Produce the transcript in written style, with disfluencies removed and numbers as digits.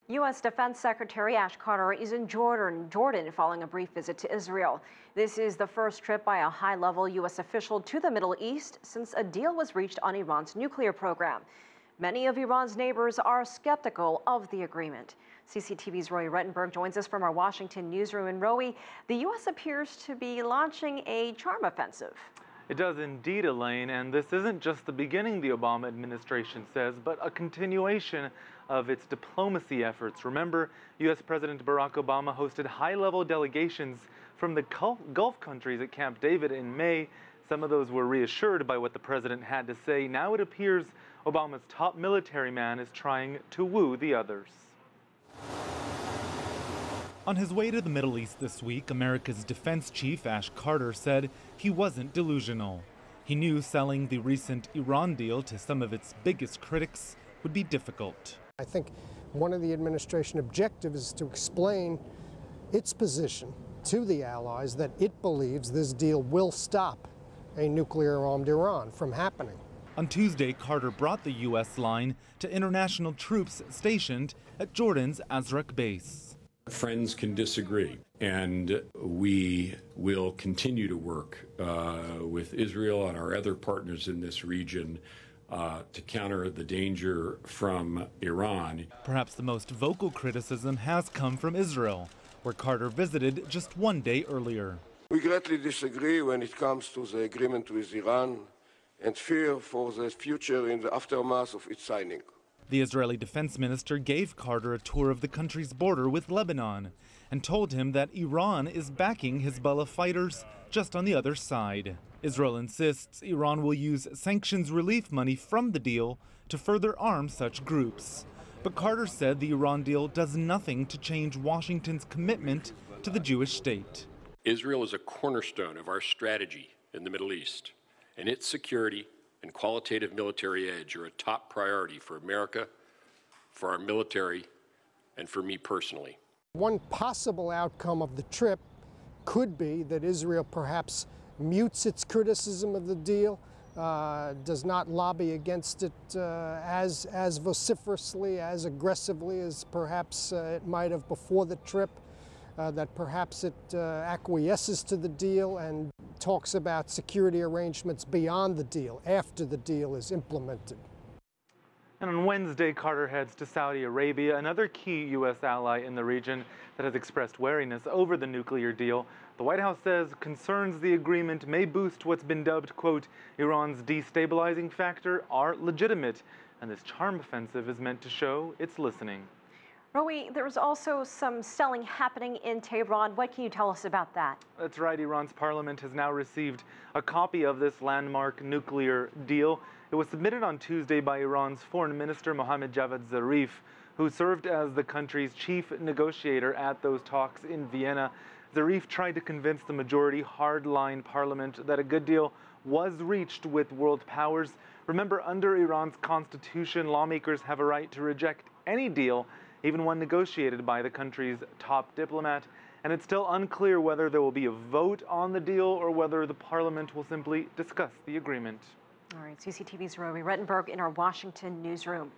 U.S. Defense Secretary Ash Carter is in Jordan following a brief visit to Israel. This is the first trip by a high-level U.S. official to the Middle East since a deal was reached on Iran's nuclear program. Many of Iran's neighbors are skeptical of the agreement. CCTV's Roy Rettenberg joins us from our Washington newsroom. And Roy, the U.S. appears to be launching a charm offensive. It does indeed, Elaine, and this isn't just the beginning, the Obama administration says, but a continuation of its diplomacy efforts. Remember, U.S. President Barack Obama hosted high-level delegations from the Gulf countries at Camp David in May. Some of those were reassured by what the president had to say. Now it appears Obama's top military man is trying to woo the others. On his way to the Middle East this week, America's defense chief, Ash Carter, said he wasn't delusional. He knew selling the recent Iran deal to some of its biggest critics would be difficult. I think one of the administration objectives is to explain its position to the allies that it believes this deal will stop a nuclear-armed Iran from happening. On Tuesday, Carter brought the U.S. line to international troops stationed at Jordan's Azraq base. Friends can disagree, and we will continue to work with Israel and our other partners in this region to counter the danger from Iran. Perhaps the most vocal criticism has come from Israel, where Carter visited just one day earlier. We greatly disagree when it comes to the agreement with Iran and fear for the future in the aftermath of its signing. The Israeli defense minister gave Carter a tour of the country's border with Lebanon and told him that Iran is backing Hezbollah fighters just on the other side. Israel insists Iran will use sanctions relief money from the deal to further arm such groups. But Carter said the Iran deal does nothing to change Washington's commitment to the Jewish state. Israel is a cornerstone of our strategy in the Middle East, and its security and qualitative military edge are a top priority for America, for our military, and for me personally. One possible outcome of the trip could be that Israel perhaps mutes its criticism of the deal, does not lobby against it as vociferously, as aggressively as perhaps it might have before the trip, that perhaps it acquiesces to the deal and talks about security arrangements beyond the deal, after the deal is implemented. And on Wednesday, Carter heads to Saudi Arabia, another key U.S. ally in the region that has expressed wariness over the nuclear deal. The White House says concerns the agreement may boost what's been dubbed, quote, Iran's destabilizing factor are legitimate, and this charm offensive is meant to show it's listening. Roe, there's also some selling happening in Tehran. What can you tell us about that? That's right. Iran's parliament has now received a copy of this landmark nuclear deal. It was submitted on Tuesday by Iran's foreign minister, Mohammad Javad Zarif, who served as the country's chief negotiator at those talks in Vienna. Zarif tried to convince the majority hardline parliament that a good deal was reached with world powers. Remember, under Iran's constitution, lawmakers have a right to reject any deal, even one negotiated by the country's top diplomat. And it's still unclear whether there will be a vote on the deal or whether the parliament will simply discuss the agreement. All right, CCTV's Rory Rettenberg in our Washington newsroom.